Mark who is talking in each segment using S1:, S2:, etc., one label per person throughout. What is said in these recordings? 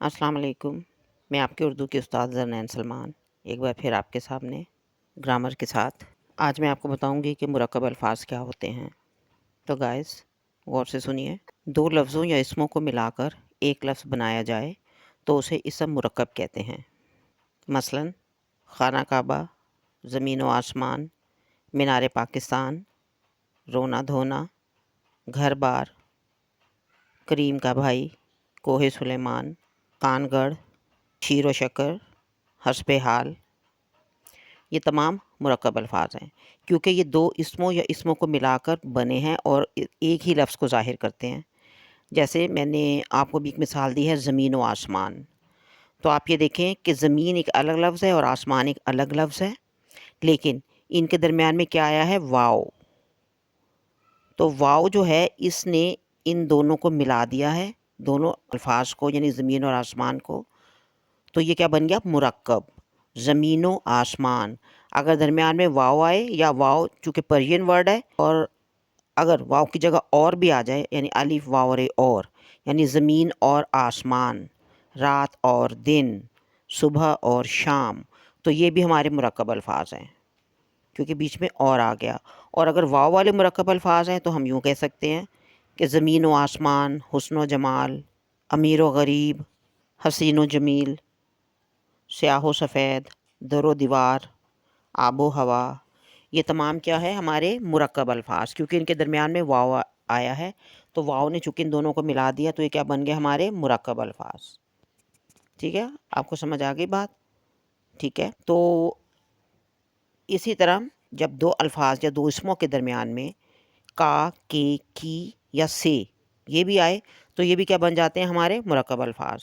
S1: अस्सलाम वालेकुम। मैं आपके उर्दू के उस्ताद ज़रनैन सलमान एक बार फिर आपके सामने ग्रामर के साथ। आज मैं आपको बताऊंगी कि मुरक्कब अल्फाज क्या होते हैं। तो गाइस, गौर से सुनिए। दो लफ्ज़ों या इसमों को मिलाकर एक लफ्ज़ बनाया जाए तो उसे इसम मुरक्कब कहते हैं। मसलन खाना काबा, ज़मीन व आसमान, मीनार पाकिस्तान, रोना धोना, घर बार, करीम का भाई, कोहे सुलेमान, कानगढ़, शीर व शक्कर, हस्बे हाल। ये तमाम मुरक्कब अल्फाज हैं क्योंकि ये दो इसमों या इसमों को मिलाकर बने हैं और एक ही लफ्ज़ को ज़ाहिर करते हैं। जैसे मैंने आपको भी एक मिसाल दी है, ज़मीन व आसमान। तो आप ये देखें कि ज़मीन एक अलग लफ्ज़ है और आसमान एक अलग लफ्ज़ है, लेकिन इनके दरमियान में क्या आया है? वाव। तो वाव जो है, इसने इन दोनों को मिला दिया है, दोनों अल्फाज को, यानी ज़मीन और आसमान को। तो ये क्या बन गया? मुरक्कब। ज़मीनो आसमान। अगर दरमियान में वाव आए, या वाव चूँकि पर्शियन वर्ड है, और अगर वाव की जगह और भी आ जाए, यानी अलिफ वाव रे और, यानी ज़मीन और आसमान, रात और दिन, सुबह और शाम, तो ये भी हमारे मुरक्कब अल्फाज हैं क्योंकि बीच में और आ गया। और अगर वाव वाले मुरक्कब अल्फाज हैं तो हम यूँ कह सकते हैं कि ज़मीन व आसमान, हुस्न व जमाल, अमीर व गरीब, हसीन व जमील, स्याह व सफ़ेद, दर व दीवार, आबो हवा। ये तमाम क्या है? हमारे मुरक्कब अल्फाज, क्योंकि इनके दरमियान में वाव आया है। तो वाव ने चूँकि इन दोनों को मिला दिया, तो ये क्या बन गए? हमारे मुरक्कब अल्फाज। ठीक है, आपको समझ आ गई बात? ठीक है। तो इसी तरह जब दो अल्फाज या दो इसमों के दरमियान में का, के, की या से ये भी आए, तो ये भी क्या बन जाते हैं? हमारे मुरक्कब अल्फाज।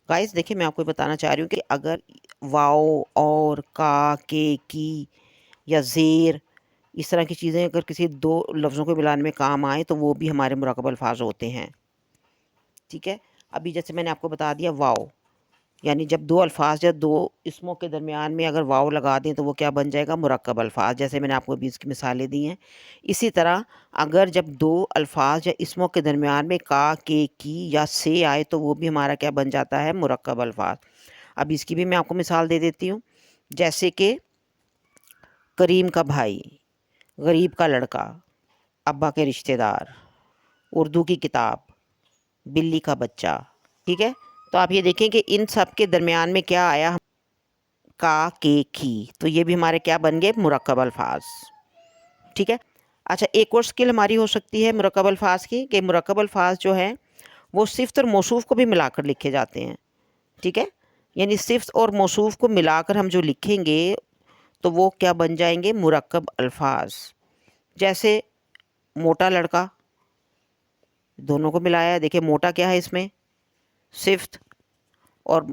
S1: गाइस देखिए, मैं आपको बताना चाह रही हूँ कि अगर वाव और का, के, की या ज़ेर, इस तरह की चीज़ें अगर किसी दो लफ्ज़ों को मिलाने में काम आए तो वो भी हमारे मुरक्कब अल्फाज होते हैं। ठीक है। अभी जैसे मैंने आपको बता दिया वाव, यानी जब दो अल्फाज या दो इसमों के दरमियान में अगर वाव लगा दें तो वो क्या बन जाएगा? मुरक्कब अल्फाज। जैसे मैंने आपको अभी इसकी मिसालें दी हैं। इसी तरह अगर जब दो अल्फाज या इसमों के दरमियान में का, के, की या से आए तो वो भी हमारा क्या बन जाता है? मुरक्कब अल्फाज। अब इसकी भी मैं आपको मिसाल दे देती हूँ। जैसे कि करीम का भाई, गरीब का लड़का, अब्बा के रिश्तेदार, उर्दू की किताब, बिल्ली का बच्चा। ठीक है। तो आप ये देखें कि इन सब के दरमियान में क्या आया? का, के, की। तो ये भी हमारे क्या बन गए? मुरक्कब अल्फाज। ठीक है। अच्छा, एक और स्किल हमारी हो सकती है मुरक्कब अल्फाज की, कि मुरक्कब अल्फाज जो है वो सिफ़्त और मौसूफ़ को भी मिलाकर लिखे जाते हैं। ठीक है। यानी सिफ़्त और मौसूफ़ को मिलाकर हम जो लिखेंगे तो वो क्या बन जाएंगे? मुरक्कब अल्फाज। जैसे मोटा लड़का, दोनों को मिलाया है। देखिए, मोटा क्या है इसमें? सिफ़्त, और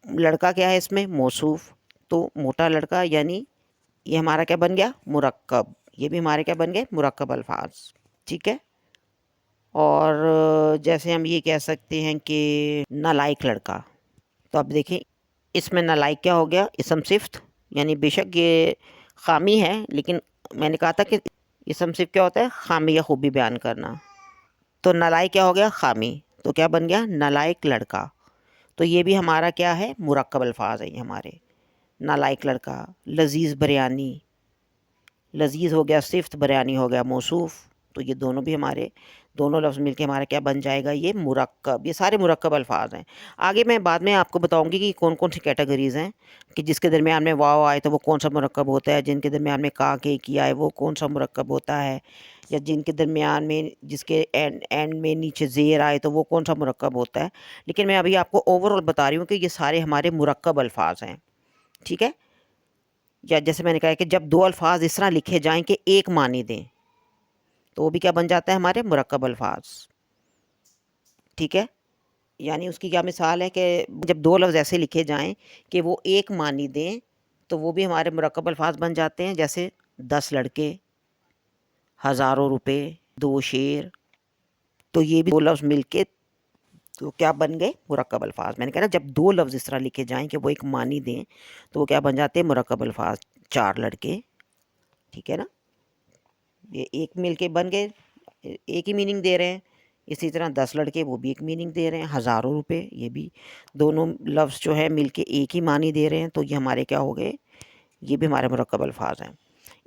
S1: लड़का क्या है इसमें? मौसूफ़। तो मोटा लड़का, यानी ये हमारा क्या बन गया? मुरक्कब। ये भी हमारे क्या बन गए? मुरक्कब अल्फाज। ठीक है। और जैसे हम ये कह सकते हैं कि नालायक लड़का। तो अब देखें, इसमें नालायक क्या हो गया? इसम सिफ़्त, यानी बेशक ये ख़ामी है, लेकिन मैंने कहा था कि इसम सिफ़्त क्या होता है? ख़ामी या खूबी बयान करना। तो नालायक क्या हो गया? ख़ामी। तो क्या बन गया? नालायक लड़का। तो ये भी हमारा क्या है? मुरक्कब अल्फाज है ये हमारे। नालायक लड़का। लज़ीज़ बिरयानी, लज़ीज़ हो गया सिफ़्त, बिरयानी हो गया मौसूफ़। तो ये दोनों भी हमारे, दोनों लफ्ज़ मिलके हमारा क्या बन जाएगा? ये मुरक्कब। ये सारे मुरक्कब अल्फाज हैं। आगे मैं बाद में आपको बताऊंगी कि कौन कौन सी कैटेगरीज़ हैं, कि जिसके दरमियान में वाव आए तो वो कौन सा मुरक्कब होता है, जिनके दरमियान में का, के, की आए वो कौन सा मुरक्कब होता है, या जिनके दरमियान में, जिसके एंड एंड में नीचे ज़ेर आए तो वो कौन सा मुरक्कब होता है। लेकिन मैं अभी आपको ओवरऑल बता रही हूँ कि ये सारे हमारे मुरक्कब अल्फाज हैं। ठीक है। या जैसे मैंने कहा कि जब दो अल्फाज इस तरह लिखे जाएं कि एक मानी दें, तो वो भी क्या बन जाता है? हमारे मुरक्कब अल्फाज। ठीक है। यानी उसकी क्या मिसाल है कि जब दो लफ्ज़ ऐसे लिखे जाएं कि वो एक मानी दें, तो वो भी हमारे मुरक्कब अल्फाज बन जाते हैं। जैसे 10 लड़के, हज़ारों रुपए, 2 शेर। तो ये भी दो लफ्ज़ मिलके तो क्या बन गए? मुरक्कब अल्फाज। मैंने कहा ना, जब दो लफ्ज़ इस तरह लिखे जाएं कि वो एक मानी दें, तो वो क्या बन जाते हैं? मुरक्कब अल्फाज। 4 लड़के। ठीक है ना, ये एक मिलके बन गए, एक ही मीनिंग दे रहे हैं। इसी तरह 10 लड़के, वो भी एक मीनिंग दे रहे हैं। हज़ारों रुपए, ये भी दोनों लफ्ज़ जो है मिलके एक ही मानी दे रहे हैं, तो ये हमारे क्या हो गए, ये भी हमारे मुरक्कब अल्फाज हैं।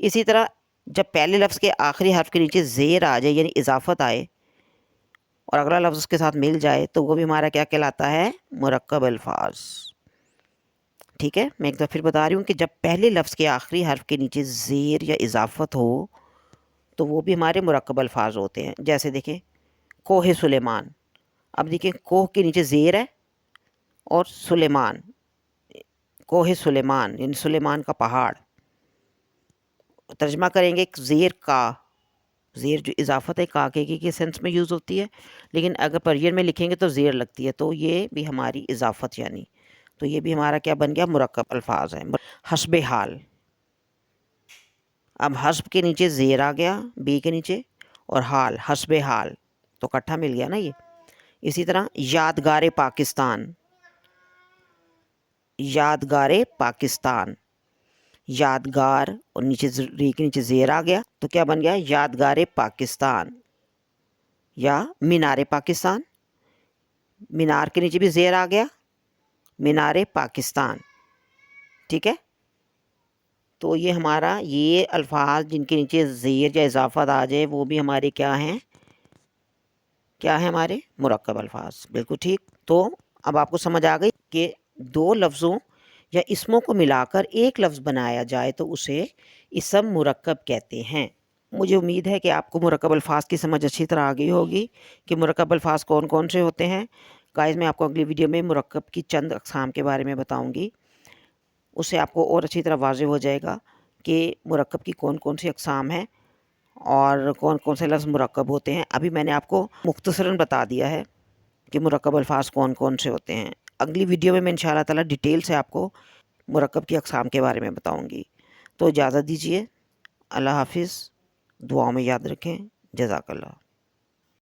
S1: इसी तरह जब पहले लफ्ज़ के आखिरी हर्फ के नीचे ज़ेर आ जाए, यानी इजाफत आए, और अगला लफ्ज़ उसके साथ मिल जाए, तो वो भी हमारा क्या कहलाता है, मुरक्कब अल्फाज। ठीक है, मैं एक दफ़ा फिर बता रही हूँ कि जब पहले लफ्ज़ के आखिरी हर्फ के नीचे ज़ेर या इजाफत हो, तो वो भी हमारे मुरक्कब अल्फाज होते हैं। जैसे देखें, कोह सुलेमान। अब देखिए, कोह के नीचे ज़ेर है और सुलेमान, कोह सुलेमान यानी सुलेमान का पहाड़। तर्जमा करेंगे, ज़ेर का, ज़ेर जो इजाफत है का के सेंस में यूज़ होती है, लेकिन अगर परियर में लिखेंगे तो ज़ेर लगती है, तो ये भी हमारी इजाफत यानी, तो ये भी हमारा क्या बन गया, मुरक्कब अल्फाज है। हस्बे हाल। अब हस्ब के नीचे ज़ेर आ गया, बी के नीचे, और हाल, हस्बे हाल, तो इकट्ठा मिल गया ना ये। इसी तरह यादगार पाकिस्तान, यादगार पाकिस्तान, यादगार और नीचे री के नीचे ज़ेर आ गया, तो क्या बन गया, यादगार पाकिस्तान। या मीनार पाकिस्तान, मीनार के नीचे भी ज़ेर आ गया, मीनार पाकिस्तान। ठीक है, तो ये हमारा ये अल्फाज जिनके नीचे ज़ेर या इजाफत आ जाए, वो भी हमारे क्या हैं, क्या है, हमारे मुरक्कब अल्फाज। बिल्कुल ठीक। तो अब आपको समझ आ गई कि दो लफ्ज़ों या इसमों को मिलाकर एक लफ्ज़ बनाया जाए तो उसे इसम मुरक्कब कहते हैं। मुझे उम्मीद है कि आपको मुरक्कब अल्फाज की समझ अच्छी तरह आ गई होगी कि मुरक्कब अल्फाज कौन कौन से होते हैं। गाइस, मैं आपको अगली वीडियो में मुरक्कब की चंद अक़साम के बारे में बताऊंगी। उससे आपको और अच्छी तरह वाज़ेह हो जाएगा कि मुरक्कब की कौन कौन सी अक़साम हैं और कौन कौन से लफ्ज़ मुरक्कब होते हैं। अभी मैंने आपको मुख्तसरन बता दिया है कि मुरक्कब अल्फाज कौन कौन से होते हैं। अगली वीडियो में मैं इंशाअल्लाह ताला डिटेल से आपको मुरक्कब की अक़साम के बारे में बताऊंगी। तो इजाज़त दीजिए, अल्लाह हाफ़िज़, दुआओं में याद रखें, जज़ाकल्लाह।